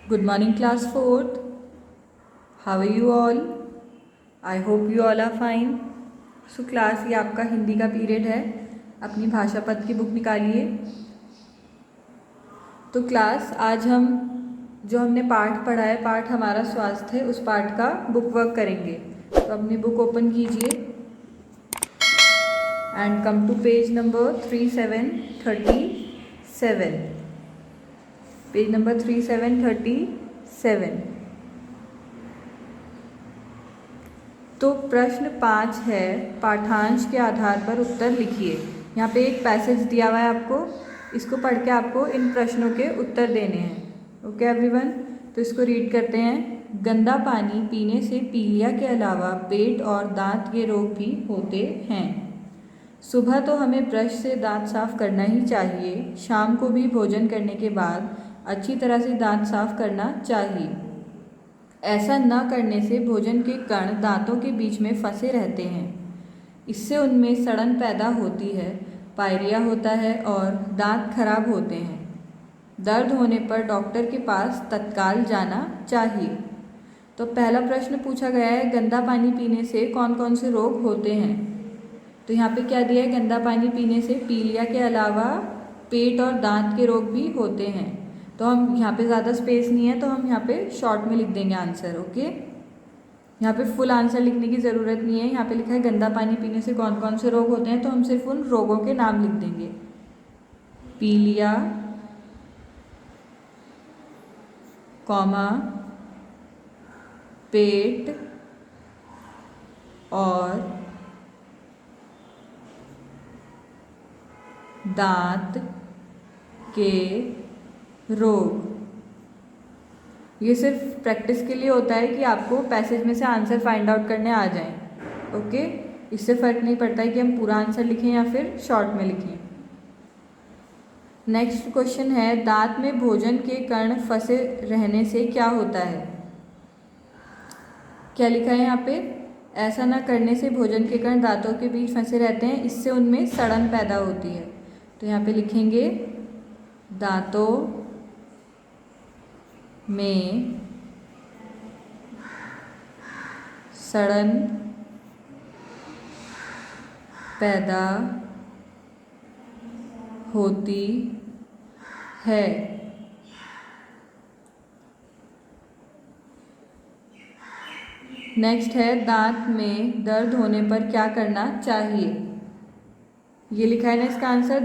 Good morning, class 4th. How are you all? I hope you all are fine. So class, ये आपका हिंदी का period है. अपनी भाषा पद की बुक निकालिए. तो क्लास, आज हम जो हमने पाठ पढ़ा है, पाठ हमारा स्वास्थ्य है, उस पाठ का बुक वर्क करेंगे. तो अपनी बुक ओपन कीजिए and come to page number 3737. Page number 3737. तो प्रश्न 5 है, पाठांश के आधार पर उत्तर लिखिए. यहाँ पे एक पैसेज दिया हुआ है आपको, इसको पढ़ के आपको इन प्रश्नों के उत्तर देने हैं. ओके एवरीवन, तो इसको रीड करते हैं. गंदा पानी पीने से पीलिया के अलावा पेट और दांत के रोग भी होते हैं. सुबह तो हमें ब्रश से दांत साफ करना ही चाहिए. शाम को भी भोजन करने के बाद अच्छी तरह से दांत साफ करना चाहिए. ऐसा न करने से भोजन के कण दांतों के बीच में फंसे रहते हैं. इससे उनमें सड़न पैदा होती है, पायरिया होता है और दांत खराब होते हैं. दर्द होने पर डॉक्टर के पास तत्काल जाना चाहिए. तो पहला प्रश्न पूछा गया है, गंदा पानी पीने से कौन कौन से रोग होते हैं. तो यहाँ पे क्या दिया है, गंदा पानी पीने से पीलिया के अलावा पेट और दांत के रोग भी होते हैं. तो हम यहाँ पे ज़्यादा स्पेस नहीं है, तो हम यहाँ पे शॉर्ट में लिख देंगे आंसर. ओके, यहाँ पे फुल आंसर लिखने की ज़रूरत नहीं है. यहाँ पे लिखा है गंदा पानी पीने से कौन कौन से रोग होते हैं, तो हम सिर्फ उन रोगों के नाम लिख देंगे. पीलिया, कॉमा, पेट और दांत के रोग. ये सिर्फ प्रैक्टिस के लिए होता है कि आपको पैसेज में से आंसर फाइंड आउट करने आ जाएं. ओके, इससे फ़र्क नहीं पड़ता है कि हम पूरा आंसर लिखें या फिर शॉर्ट में लिखें. नेक्स्ट क्वेश्चन है, दांत में भोजन के कण फंसे रहने से क्या होता है. क्या लिखा है यहाँ पे, ऐसा न करने से भोजन के कण दांतों के बीच फंसे रहते हैं, इससे उनमें सड़न पैदा होती है. तो यहाँ पे लिखेंगे दांतों में सड़न पैदा होती है. नेक्स्ट है, दांत में दर्द होने पर क्या करना चाहिए. ये लिखा है ना इसका आंसर,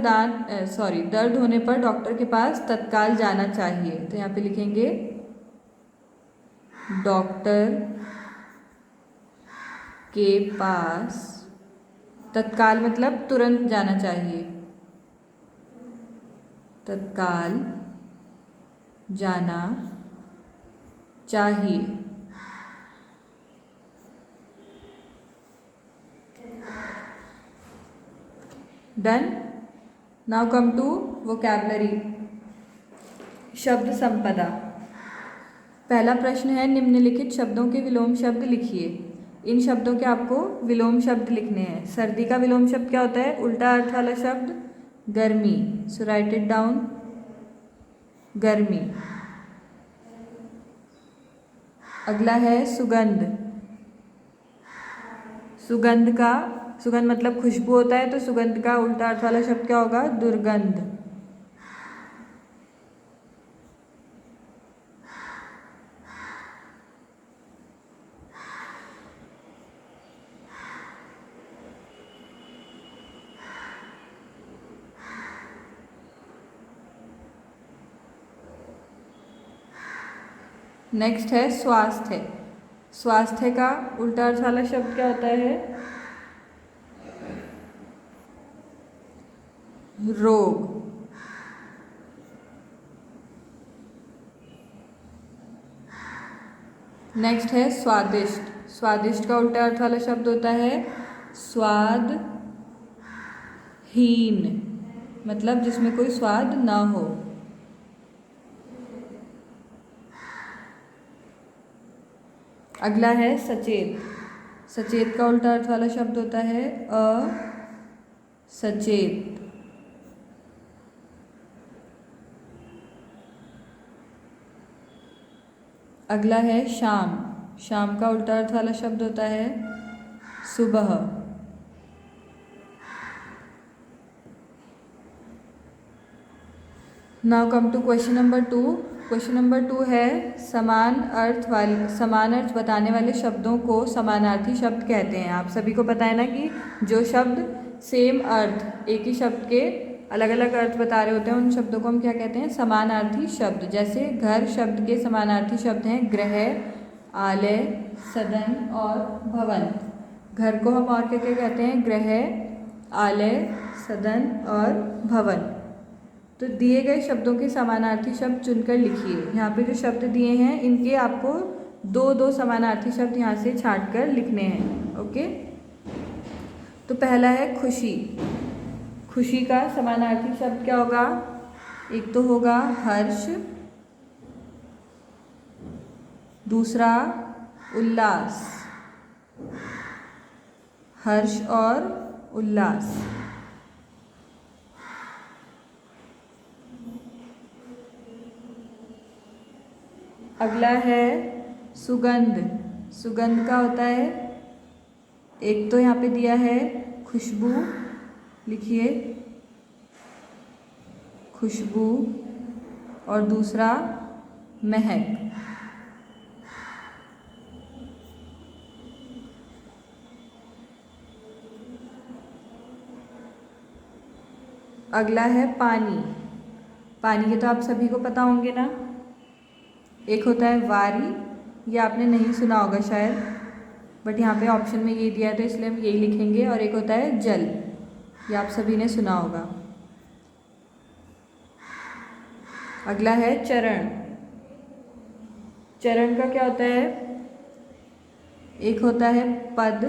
दर्द होने पर डॉक्टर के पास तत्काल जाना चाहिए. तो यहाँ पे लिखेंगे डॉक्टर के पास, तत्काल मतलब तुरंत जाना चाहिए, तत्काल जाना चाहिए. Done. Now come to vocabulary, शब्द संपदा. पहला प्रश्न है, निम्नलिखित शब्दों के विलोम शब्द लिखिए. इन शब्दों के आपको विलोम शब्द लिखने हैं. सर्दी का विलोम शब्द क्या होता है, उल्टा अर्थ वाला शब्द गर्मी. सो राइट इट डाउन, गर्मी. अगला है सुगंध. सुगंध मतलब खुशबू होता है, तो सुगंध का उल्टा अर्थ वाला शब्द क्या होगा, दुर्गंध. नेक्स्ट है स्वास्थ्य. स्वास्थ्य का उल्टा अर्थ वाला शब्द क्या होता है, रोग. नेक्स्ट है स्वादिष्ट. स्वादिष्ट का उल्टा अर्थ वाला शब्द होता है स्वादहीन, मतलब जिसमें कोई स्वाद ना हो. अगला है सचेत. सचेत का उल्टा अर्थ वाला शब्द होता है असचेत. अगला है शाम। शाम का उल्टा अर्थ वाला शब्द होता है सुबह। Now come to question number 2। Question number 2 है समान अर्थ बताने वाले शब्दों को समानार्थी शब्द कहते हैं। आप सभी को पता है ना कि जो शब्द सेम अर्थ, एक ही शब्द के अलग अलग अर्थ बता रहे होते हैं, उन शब्दों को हम क्या कहते हैं? समानार्थी शब्द। जैसे घर शब्द के समानार्थी शब्द हैं गृह, आलय, सदन और भवन। घर को हम और क्या क्या कहते हैं? गृह, आलय, सदन और भवन। तो दिए गए शब्दों के समानार्थी शब्द चुनकर लिखिए। यहाँ पे जो शब्द दिए हैं इनके आपको दो दो समानार्थी शब्द यहाँ से छांट कर लिखने हैं। ओके, तो पहला है खुशी। खुशी का समानार्थी शब्द क्या होगा? एक तो होगा हर्ष, दूसरा उल्लास। हर्ष और उल्लास। अगला है सुगंध। सुगंध का होता है, एक तो यहाँ पे दिया है खुशबू, लिखिए खुशबू, और दूसरा महक। अगला है पानी। पानी के तो आप सभी को पता होंगे ना, एक होता है वारी, ये आपने नहीं सुना होगा शायद, बट यहाँ पे ऑप्शन में ये दिया है तो इसलिए हम यही लिखेंगे। और एक होता है जल, ये आप सभी ने सुना होगा। अगला है चरण। चरण का क्या होता है? एक होता है पद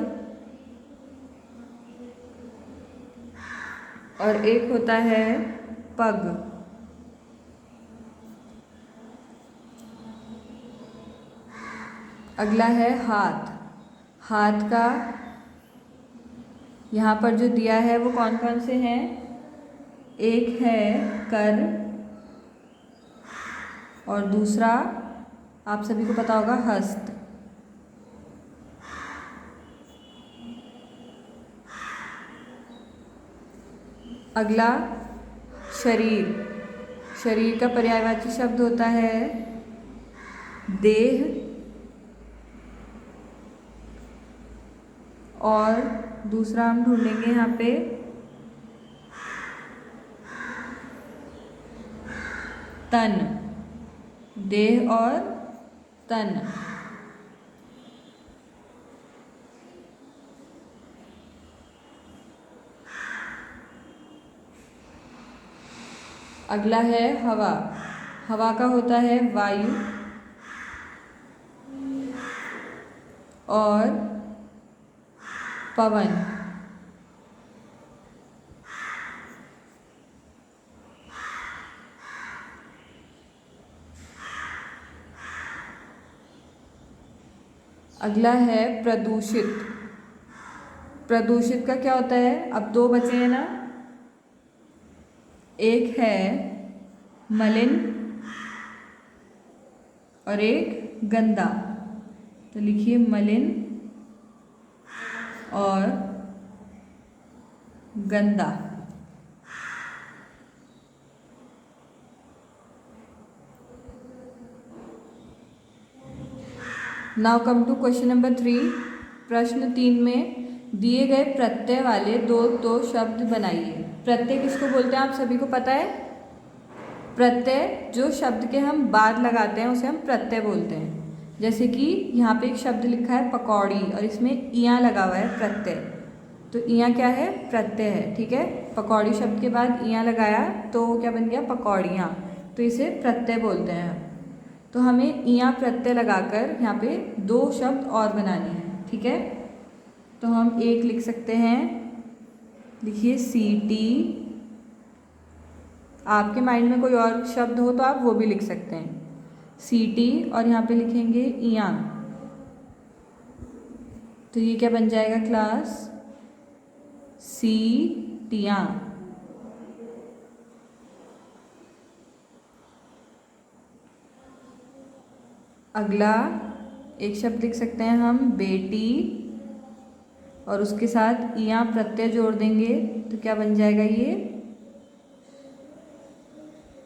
और एक होता है पग। अगला है हाथ। हाथ का यहाँ पर जो दिया है वो कौन कौन से हैं? एक है कर और दूसरा आप सभी को पता होगा हस्त। अगला शरीर। शरीर का पर्यायवाची शब्द होता है देह, और दूसरा हम ढूंढेंगे यहाँ पे तन। देह और तन। अगला है हवा। हवा का होता है वायु और पवन। अगला है प्रदूषित। प्रदूषित का क्या होता है? अब दो बचे हैं ना, एक है मलिन और एक गंदा। तो लिखिए मलिन और गंदा। Now come to question number 3। प्रश्न 3 में दिए गए प्रत्यय वाले दो शब्द बनाइए। प्रत्यय किसको बोलते हैं? आप सभी को पता है। प्रत्यय जो शब्द के हम बाद लगाते हैं उसे हम प्रत्यय बोलते हैं। जैसे कि यहाँ पे एक शब्द लिखा है पकौड़ी और इसमें इयां लगा हुआ है प्रत्यय, तो इयां क्या है? प्रत्यय है। ठीक है, पकौड़ी शब्द के बाद इयां लगाया तो क्या बन गया? पकौड़ियाँ। तो इसे प्रत्यय बोलते हैं। तो हमें इयां प्रत्यय लगाकर यहाँ पे दो शब्द और बनाने हैं। ठीक है, तो हम एक लिख सकते हैं, लिखिए सीटी। आपके माइंड में कोई और शब्द हो तो आप वो भी लिख सकते हैं, सीटी, और यहाँ पे लिखेंगे इयां। तो ये क्या बन जाएगा क्लास? सीटियाँ। अगला एक शब्द लिख सकते हैं हम बेटी, और उसके साथ इयां प्रत्यय जोड़ देंगे तो क्या बन जाएगा ये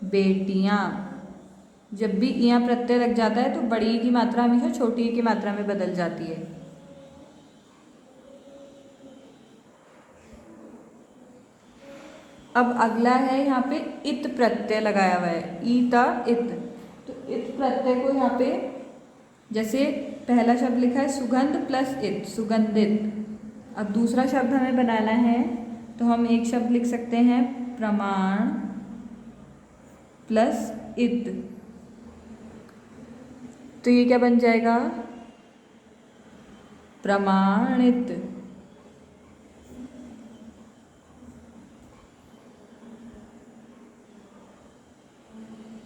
बेटियां। जब भी इयां प्रत्यय लग जाता है तो बड़ी ई की मात्रा हमेशा छोटी ई की मात्रा में बदल जाती है। अब अगला है यहाँ पे इत प्रत्यय लगाया हुआ है, ईता इत। तो इत प्रत्यय को यहाँ पे जैसे पहला शब्द लिखा है सुगंध प्लस इत, सुगंधित। अब दूसरा शब्द हमें बनाना है तो हम एक शब्द लिख सकते हैं प्रमाण प्लस इत। तो ये क्या बन जाएगा प्रमाणित।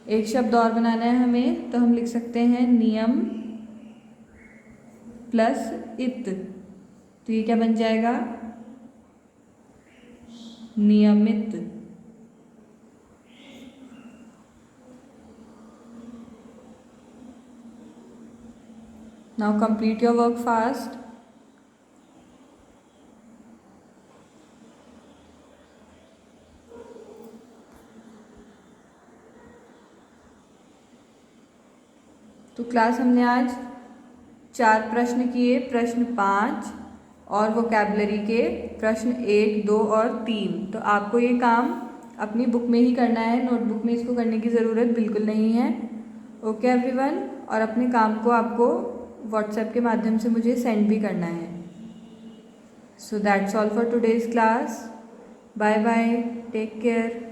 एक शब्द और बनाना है हमें तो हम लिख सकते हैं नियम प्लस इत। तो ये क्या बन जाएगा नियमित। Now complete your work fast. तो क्लास हमने आज 4 प्रश्न किए, प्रश्न 5 और वोकैबुलरी के प्रश्न 1, 2 और 3। तो आपको ये काम अपनी बुक में ही करना है, नोटबुक में इसको करने की ज़रूरत बिल्कुल नहीं है। ओके एवरीवन, और अपने काम को आपको व्हाट्सएप के माध्यम से मुझे सेंड भी करना है। So that's all for today's class. Bye bye, take care.